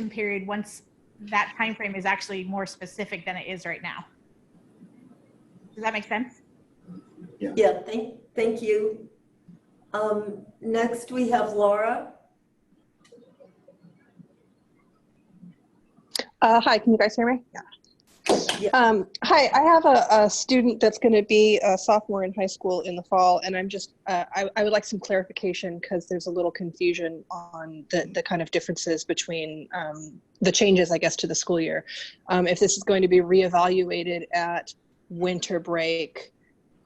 period once that time frame is actually more specific than it is right now. Does that make sense? Yeah, thank you. Next we have Laura. Hi, can you guys hear me? Yeah. Hi, I have a student that's going to be a sophomore in high school in the fall, and I'm just, I would like some clarification because there's a little confusion on the kind of differences between the changes, I guess, to the school year. If this is going to be reevaluated at winter break,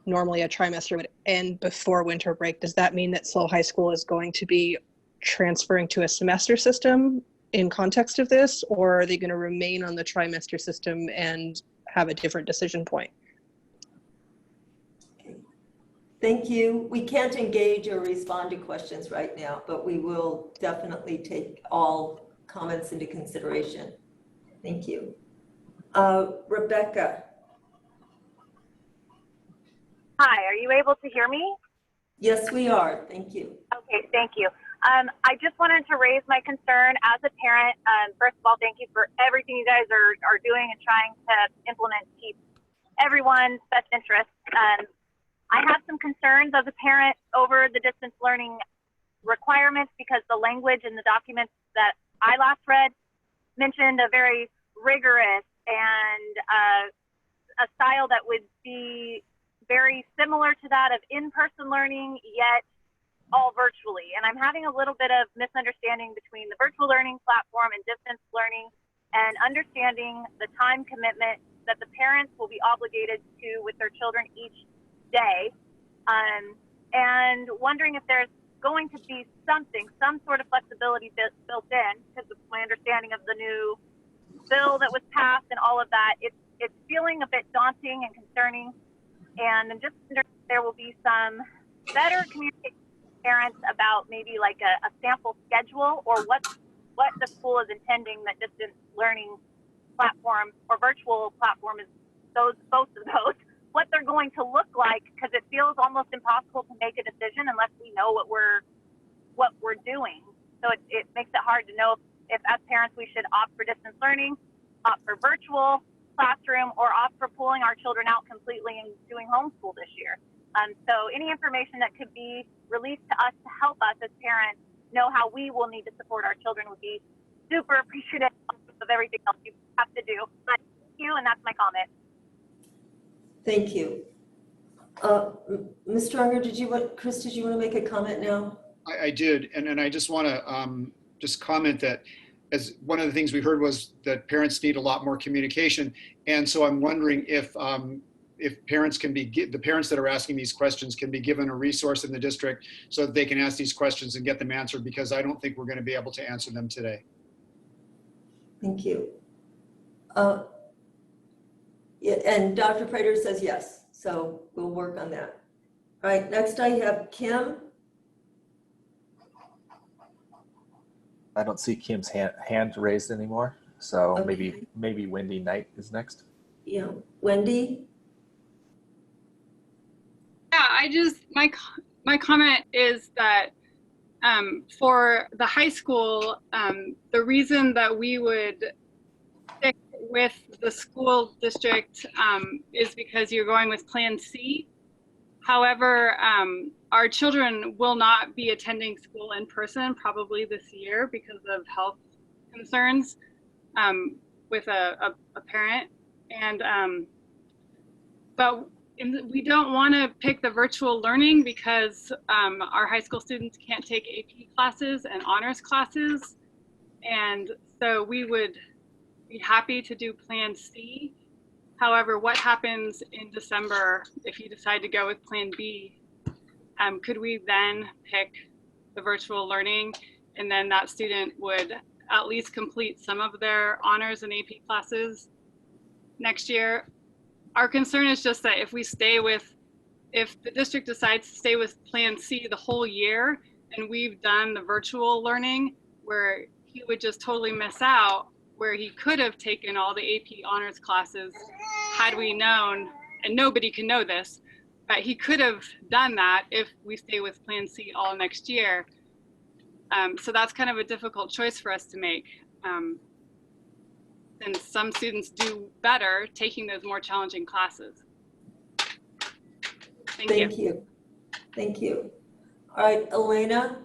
normally a trimester would end before winter break. Does that mean that SLO High School is going to be transferring to a semester system in context of this, or are they going to remain on the trimester system and have a different decision point? Okay. Thank you. We can't engage or respond to questions right now, but we will definitely take all comments into consideration. Thank you. Rebecca. Hi, are you able to hear me? Yes, we are. Thank you. Okay, thank you. I just wanted to raise my concern as a parent. First of all, thank you for everything you guys are doing and trying to implement to keep everyone's best interest. I have some concerns as a parent over the distance learning requirements because the language in the documents that I last read mentioned a very rigorous and a style that would be very similar to that of in-person learning, yet all virtually. And I'm having a little bit of misunderstanding between the virtual learning platform and distance learning, and understanding the time commitment that the parents will be obligated to with their children each day. And wondering if there's going to be some sort of flexibility built in, because of my understanding of the new bill that was passed and all of that, it's feeling a bit daunting and concerning. And I'm just wondering if there will be some better communication with parents about maybe like a sample schedule, or what the school is intending that distance learning platform or virtual platform is, both of those, what they're going to look like, because it feels almost impossible to make a decision unless we know what we're doing. So it makes it hard to know if as parents we should opt for distance learning, opt for virtual classroom, or opt for pulling our children out completely and doing homeschool this year. So any information that could be released to us to help us as parents know how we will need to support our children would be super appreciative of everything else you have to do. But thank you, and that's my comment. Thank you. Mr. Unger, Chris, did you want to make a comment now? I did, and I just want to just comment that as one of the things we heard was that parents need a lot more communication, and so I'm wondering if parents can be, the parents that are asking these questions can be given a resource in the district so that they can ask these questions and get them answered, because I don't think we're going to be able to answer them today. Thank you. Yeah, and Dr. Prater says yes, so we'll work on that. All right, next I have Kim. I don't see Kim's hand raised anymore, so Okay. maybe Wendy Knight is next. Yeah, Wendy. Yeah, my comment is that for the high school, the reason that we would stick with the school district is because you're going with Plan C. However, our children will not be attending school in person probably this year because of health concerns with a parent. And but we don't want to pick the virtual learning because our high school students can't take AP classes and honors classes. And so we would be happy to do Plan C. However, what happens in December if you decide to go with Plan B? Could we then pick the virtual learning, and then that student would at least complete some of their honors and AP classes next year? Our concern is just that if the district decides to stay with Plan C the whole year, and we've done the virtual learning where he would just totally miss out, where he could have taken all the AP honors classes had we known, and nobody can know this, but he could have done that if we stay with Plan C all next year. So that's kind of a difficult choice for us to make. since some students do better taking those more challenging classes. Thank you. Thank you. Thank you. All right, Elena?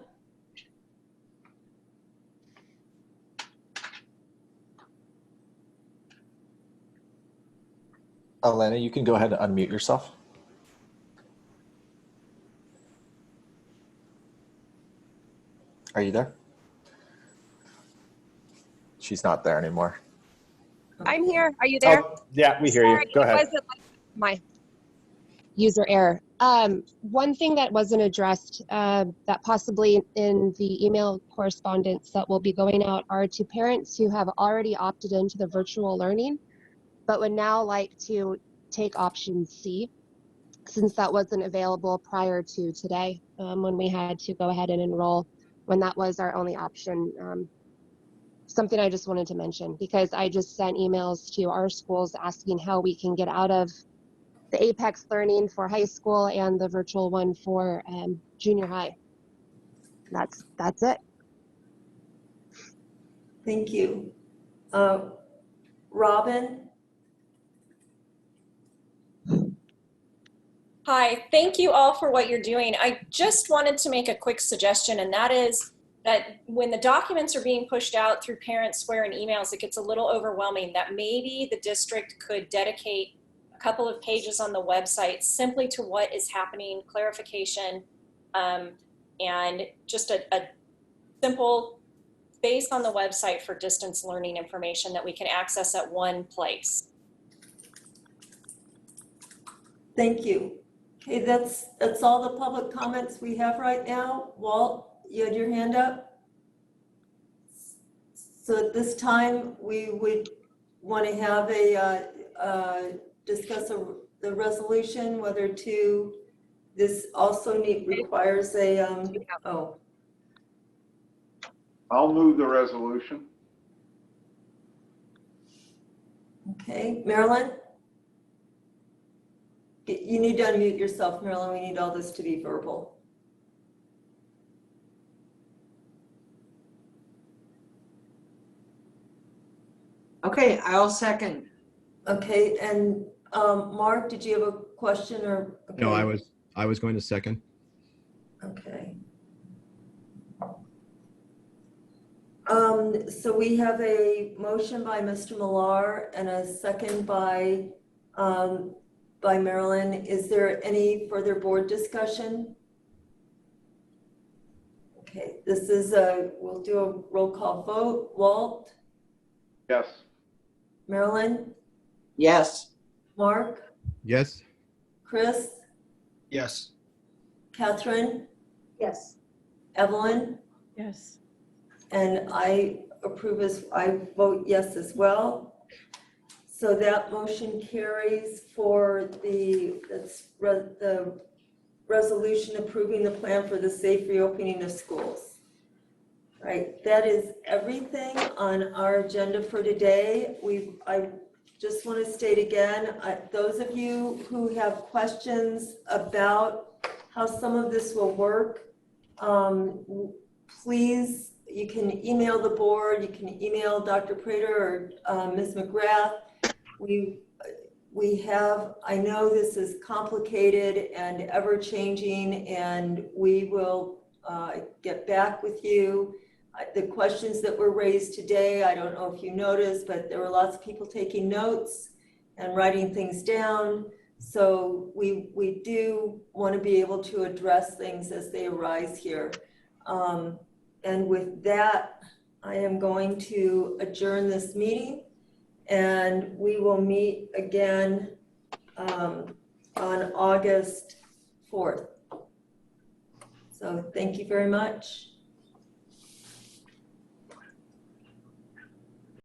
Elena, you can go ahead and unmute yourself. Are you there? She's not there anymore. I'm here. Are you there? Oh, yeah, we hear Sorry, you. Go ahead. it wasn't my user error. One thing that wasn't addressed that possibly in the email correspondence that will be going out are to parents who have already opted into the virtual learning, but would now like to take option C, since that wasn't available prior to today when we had to go ahead and enroll, when that was our only option. Something I just wanted to mention, because I just sent emails to our schools asking how we can get out of the Apex learning for high school and the virtual one for junior high. That's it. Thank you. Robin? Hi, thank you all for what you're doing. I just wanted to make a quick suggestion, and that is that when the documents are being pushed out through Parent Square and emails, it gets a little overwhelming, that maybe the district could dedicate a couple of pages on the website simply to what is happening, clarification, and just a simple space on the website for distance learning information that we can access at one place. Thank you. Okay, that's all the public comments we have right now. Walt, you had your hand up? So at this time, we would want to have discuss the resolution, whether to, this also requires a, oh. I'll move the resolution. Okay, Marilyn? You need to unmute yourself, Marilyn. We need all this to be verbal. Okay, I'll second. Okay, and Mark, did you have a question or? Okay. No, I was going to second. Okay. So we have a motion by Mr. Millar and a second by Marilyn. Is there any further board discussion? Okay, this is we'll do a roll call vote. Walt? Yes. Marilyn? Yes. Mark? Yes. Chris? Yes. Catherine? Yes. Evelyn? Yes. And I approve I vote yes as well. So that motion carries for the resolution approving the plan for the safe reopening of schools. Right, that is everything on our agenda for today. I just want to state again, those of you who have questions about how some of this will work, please, you can email the board, you can email Dr. Prater or Ms. McGrath. We have, I know this is complicated and ever-changing, and we will get back with you. The questions that were raised today, I don't know if you noticed, but there were lots of people taking notes and writing things down. So we do want to be able to address things as they arise here. And with that, I am going to adjourn this meeting, and we will meet again on August 4th. So thank you very much.